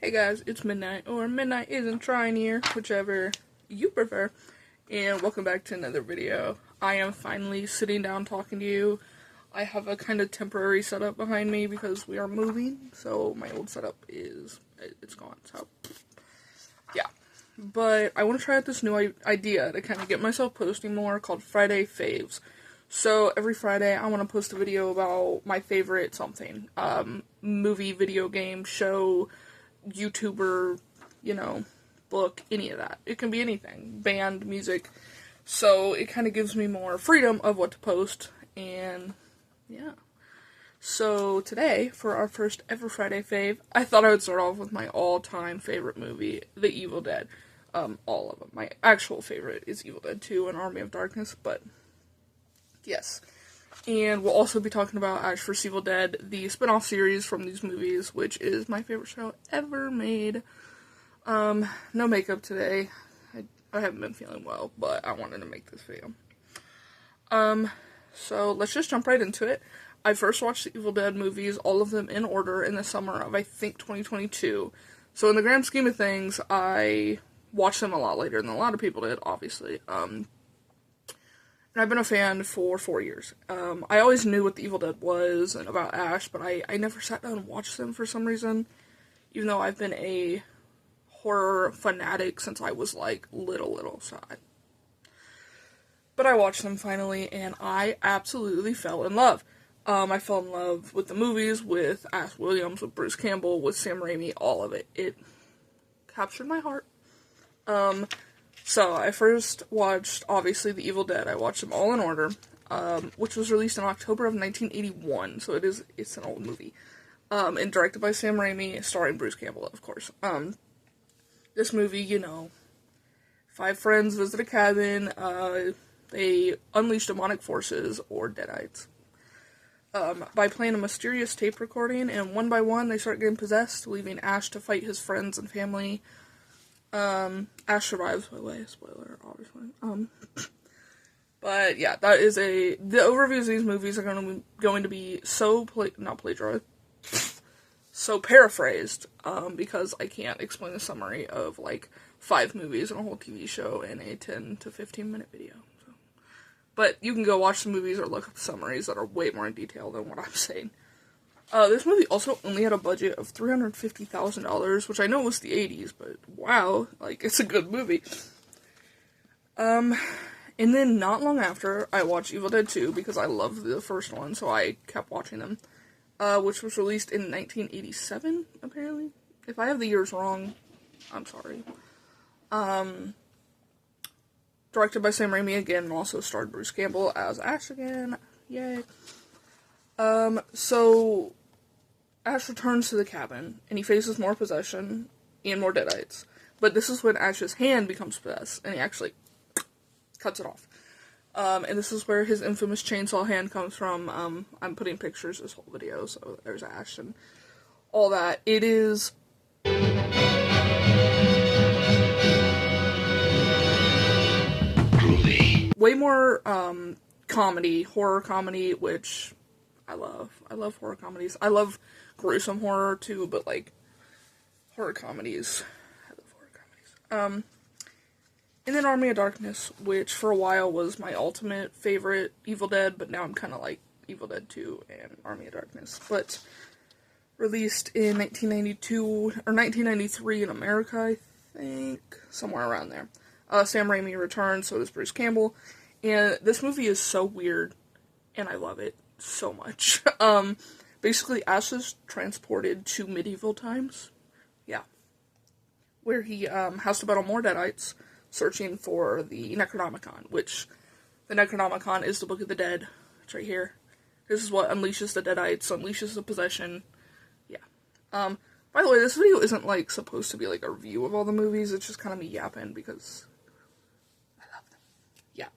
Hey guys, it's Midnight, or Midnightisnttrying here, whichever you prefer, and welcome back to another video. I am finally sitting down talking to you. I have a kind of temporary setup behind me because we are moving, so my old setup it's gone, so yeah. But I want to try out this new idea to kind of get myself posting more called Friday Faves. So every Friday I want to post a video about my favorite something, movie, video game, show, YouTuber, book, any of that. It can be anything. Band, music. So it kind of gives me more freedom of what to post, and yeah. So today, for our first ever Friday fave, I thought I would start off with my all-time favorite movie, The Evil Dead. All of them. My actual favorite is Evil Dead 2 and Army of Darkness, but yes. And we'll also be talking about Ash vs. Evil Dead, the spin-off series from these movies, which is my favorite show ever made. No makeup today. I haven't been feeling well, but I wanted to make this video. So let's just jump right into it. I first watched the Evil Dead movies, all of them in order, in the summer of, I think, 2022. So in the grand scheme of things, I watched them a lot later than a lot of people did, obviously. And I've been a fan for 4 years. I always knew what The Evil Dead was and about Ash, but I never sat down and watched them for some reason. Even though I've been a horror fanatic since I was, little, so But I watched them finally, and I absolutely fell in love. I fell in love with the movies, with Ash Williams, with Bruce Campbell, with Sam Raimi, all of it. It captured my heart. So I first watched, obviously, The Evil Dead. I watched them all in order, which was released in October of 1981, so it's an old movie. And directed by Sam Raimi, starring Bruce Campbell, of course. This movie, 5 friends visit a cabin, they unleash demonic forces, or deadites, by playing a mysterious tape recording, and one by one they start getting possessed, leaving Ash to fight his friends and family. Ash survives, by the way, spoiler, obviously. But yeah, the overviews of these movies are going to be so so paraphrased, because I can't explain the summary of, 5 movies and a whole TV show in a 10 to 15 minute video. So. But you can go watch the movies or look up summaries that are way more in detail than what I'm saying. This movie also only had a budget of $350,000, which I know was the 80s, but wow, it's a good movie. And then not long after, I watched Evil Dead 2, because I loved the first one, so I kept watching them, which was released in 1987, apparently. If I have the years wrong, I'm sorry. Directed by Sam Raimi again, and also starred Bruce Campbell as Ash again. Yay. So Ash returns to the cabin, and he faces more possession and more deadites. But this is when Ash's hand becomes possessed, and he actually cuts it off. And this is where his infamous chainsaw hand comes from. I'm putting pictures this whole video, so there's Ash and all that. It is groovy. Way more, horror comedy, which I love. I love horror comedies. I love gruesome horror too, but horror comedies. I love horror comedies. And then Army of Darkness, which for a while was my ultimate favorite Evil Dead, but now I'm kind of like Evil Dead 2 and Army of Darkness. But released in 1992 or 1993 in America, I think, somewhere around there. Sam Raimi returns, so does Bruce Campbell, and this movie is so weird, and I love it so much. Basically, Ash is transported to medieval times. Yeah. Where he, has to battle more deadites, searching for the Necronomicon, which, the Necronomicon is the Book of the Dead. It's right here. This is what unleashes the deadites, unleashes the possession. Yeah. By the way, this video isn't, supposed to be, a review of all the movies. It's just kind of me yapping, because I love them. Yeah.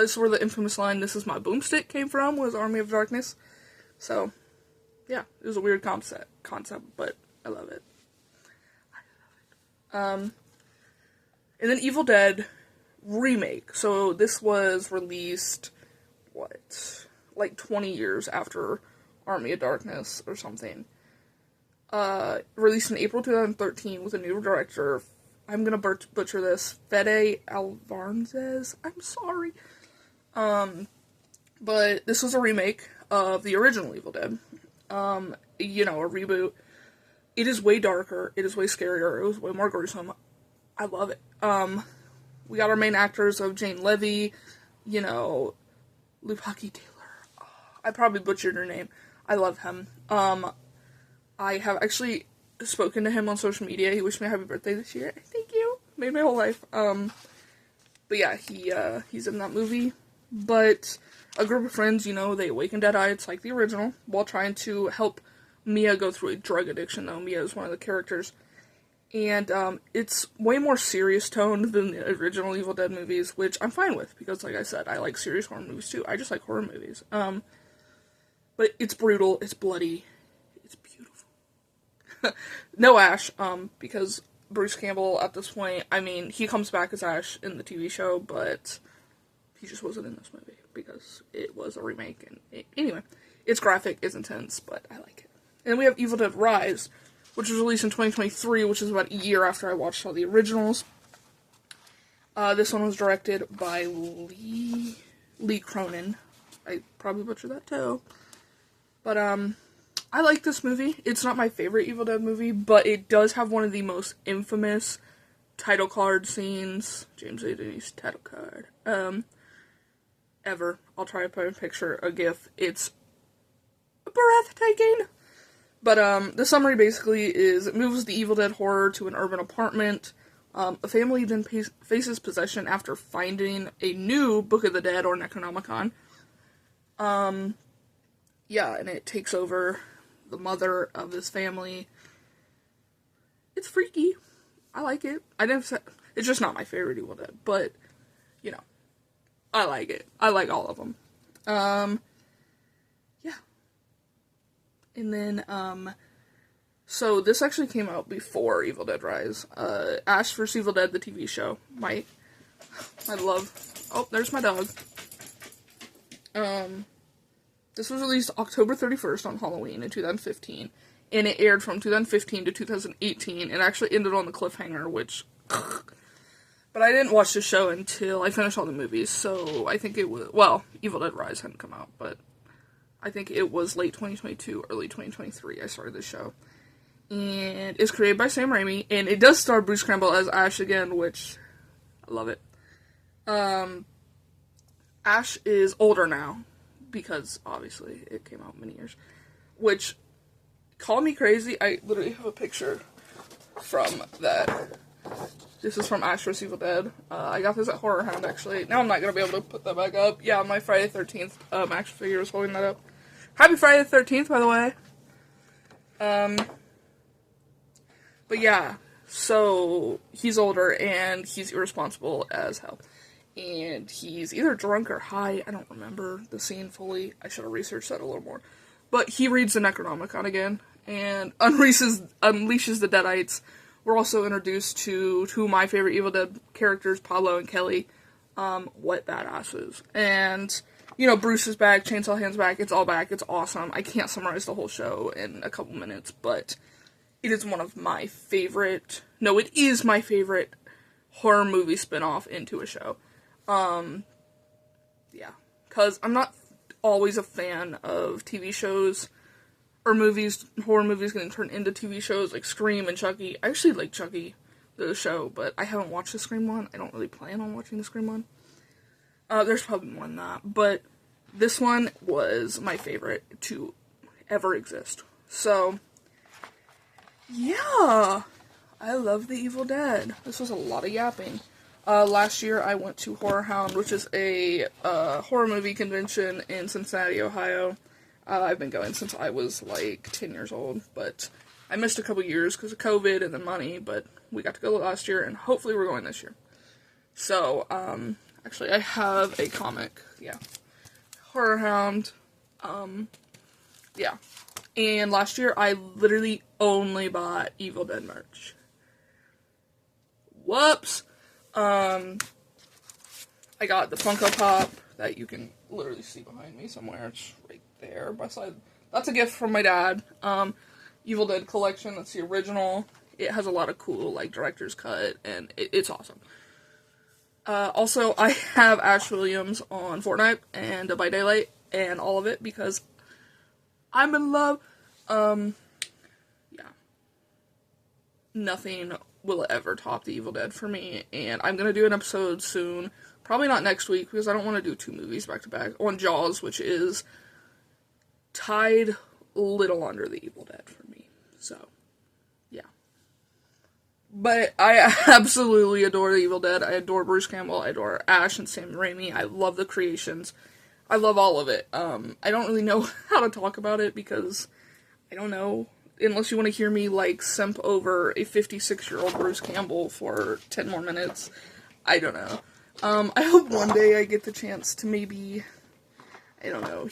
This is where the infamous line, "This is my boomstick," came from, was Army of Darkness. So, yeah, it was a weird concept, but I love it. And then Evil Dead remake. So this was released, 20 years after Army of Darkness or something. released in April 2013 with a new director. I'm gonna butcher this. Fede Alvarez. I'm sorry. But this was a remake of the original Evil Dead. You know, a reboot. It is way darker. It is way scarier. It was way more gruesome. I love it. We got our main actors of Jane Levy, you know, Lupaki Taylor. Oh, I probably butchered her name. I love him. I have actually spoken to him on social media. He wished me a happy birthday this year. Thank you. Made my whole life. But yeah, he's in that movie. But a group of friends, you know, they awaken dead-eyed, like the original, while trying to help Mia go through a drug addiction, though. Mia is one of the characters. And, it's way more serious toned than the original Evil Dead movies, which I'm fine with, because, like I said, I like serious horror movies, too. I just like horror movies. But it's brutal, it's bloody, it's beautiful. No Ash, because Bruce Campbell, at this point, I mean, he comes back as Ash in the TV show, but he just wasn't in this movie, because it was a remake, and anyway, it's graphic, it's intense, but I like it. And we have Evil Dead Rise, which was released in 2023, which is about a year after I watched all the originals. This one was directed by Lee Cronin. I probably butchered that too. But, I like this movie. It's not my favorite Evil Dead movie, but it does have one of the most infamous title card scenes. James A. Denny's title card. Ever. I'll try to put a picture, a gif. It's breathtaking. But, the summary basically is, it moves the Evil Dead horror to an urban apartment. A family then faces possession after finding a new Book of the Dead, or Necronomicon. Yeah, and it takes over the mother of this family. It's freaky. I like it. It's just not my favorite Evil Dead, but, you know, I like it. I like all of them. Yeah. And then, so this actually came out before Evil Dead Rise. Ash vs. Evil Dead, the TV show. My love. Oh, there's my dog. This was released October 31st on Halloween in 2015. And it aired from 2015 to 2018. It actually ended on the cliffhanger, which... But I didn't watch the show until I finished all the movies, so I think it was... Well, Evil Dead Rise hadn't come out, but... I think it was late 2022, early 2023 I started the show. And it's created by Sam Raimi, and it does star Bruce Campbell as Ash again, which... I love it. Ash is older now, because, obviously, it came out many years. Which, call me crazy, I literally have a picture from that. This is from Ash vs. Evil Dead. I got this at Horror Hound, actually. Now I'm not going to be able to put that back up. Yeah, my Friday the 13th action figure is holding that up. Happy Friday the 13th, by the way. But yeah, so he's older, and he's irresponsible as hell. And he's either drunk or high. I don't remember the scene fully. I should have researched that a little more. But he reads the Necronomicon again, and unleashes the Deadites. We're also introduced to two of my favorite Evil Dead characters, Pablo and Kelly. What badasses. And, you know, Bruce is back, Chainsaw Hand's back, it's all back, it's awesome. I can't summarize the whole show in a couple minutes, but it is one of my favorite, no, it is my favorite horror movie spin-off into a show. Yeah. Because I'm not always a fan of TV shows or movies, horror movies getting turned into TV shows like Scream and Chucky. I actually like Chucky, the show, but I haven't watched the Scream one. I don't really plan on watching the Scream one. There's probably more than that, but this one was my favorite to ever exist. So, yeah, I love the Evil Dead. This was a lot of yapping. Last year I went to Horror Hound, which is a horror movie convention in Cincinnati, Ohio. I've been going since I was like 10 years old, but I missed a couple years because of COVID and the money, but we got to go last year, and hopefully we're going this year. So, actually I have a comic, yeah. Horror Hound, yeah. And last year I literally only bought Evil Dead merch. Whoops! I got the Funko Pop that you can literally see behind me somewhere. It's right there beside. That's a gift from my dad. Evil Dead collection. That's the original. It has a lot of cool, like, director's cut, and it's awesome. Also, I have Ash Williams on Fortnite and Dead by Daylight and all of it because I'm in love. Yeah. Nothing will ever top the Evil Dead for me, and I'm gonna do an episode soon. Probably not next week because I don't want to do 2 movies back to back. On Jaws, which is tied a little under the Evil Dead for me. So, yeah. But I absolutely adore the Evil Dead. I adore Bruce Campbell. I adore Ash and Sam Raimi. I love the creations. I love all of it. I don't really know how to talk about it because I don't know. Unless you want to hear me, like, simp over a 56-year-old Bruce Campbell for 10 more minutes. I don't know. I hope one day I get the chance to maybe, I don't know,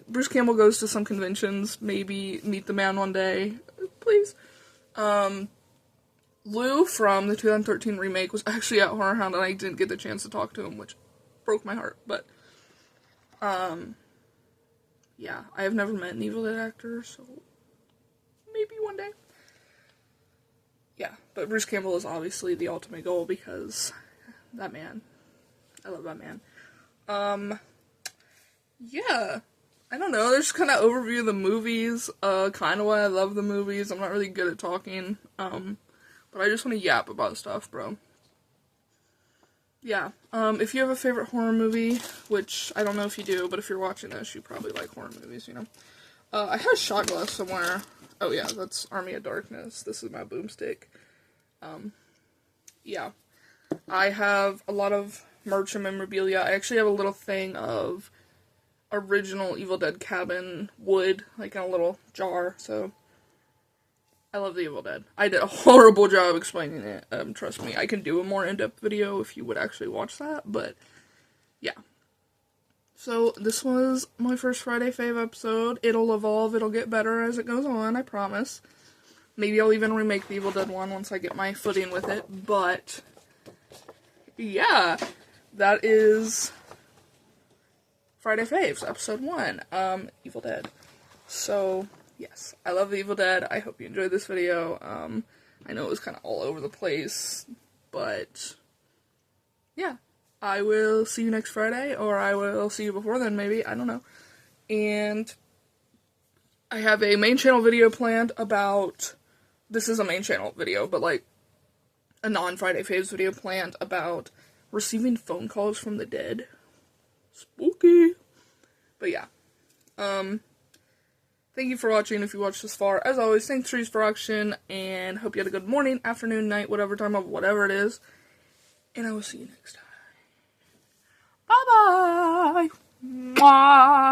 Bruce Campbell goes to some conventions, maybe meet the man one day, please. Lou from the 2013 remake was actually at Horror Hound, and I didn't get the chance to talk to him, which broke my heart, but, yeah, I have never met an Evil Dead actor, so maybe one day. Yeah, but Bruce Campbell is obviously the ultimate goal, because that man, I love that man. Yeah, I don't know, there's kind of overview of the movies, kind of why I love the movies. I'm not really good at talking, but I just want to yap about stuff, bro. Yeah, if you have a favorite horror movie, which I don't know if you do, but if you're watching this, you probably like horror movies, you know. I had a shot glass somewhere. Oh yeah, that's Army of Darkness. This is my boomstick. Yeah. I have a lot of merch and memorabilia. I actually have a little thing of original Evil Dead cabin wood, like in a little jar, so I love the Evil Dead. I did a horrible job explaining it, trust me. I can do a more in-depth video if you would actually watch that, but yeah. So, this was my first Friday Fave episode. It'll evolve, it'll get better as it goes on, I promise. Maybe I'll even remake the Evil Dead one once I get my footing with it, but yeah, that is Friday Faves, episode 1, Evil Dead. So, yes, I love the Evil Dead. I hope you enjoyed this video. I know it was kind of all over the place, but yeah, I will see you next Friday, or I will see you before then, maybe, I don't know. And I have a main channel video planned about, this is a main channel video, but like a non-Friday Faves video planned about receiving phone calls from the dead. Spooky. But yeah. Thank you for watching if you watched this far. As always, thanks Trees for watching, and hope you had a good morning, afternoon, night, whatever time of whatever it is. And I will see you next time. Bye-bye! Mwah!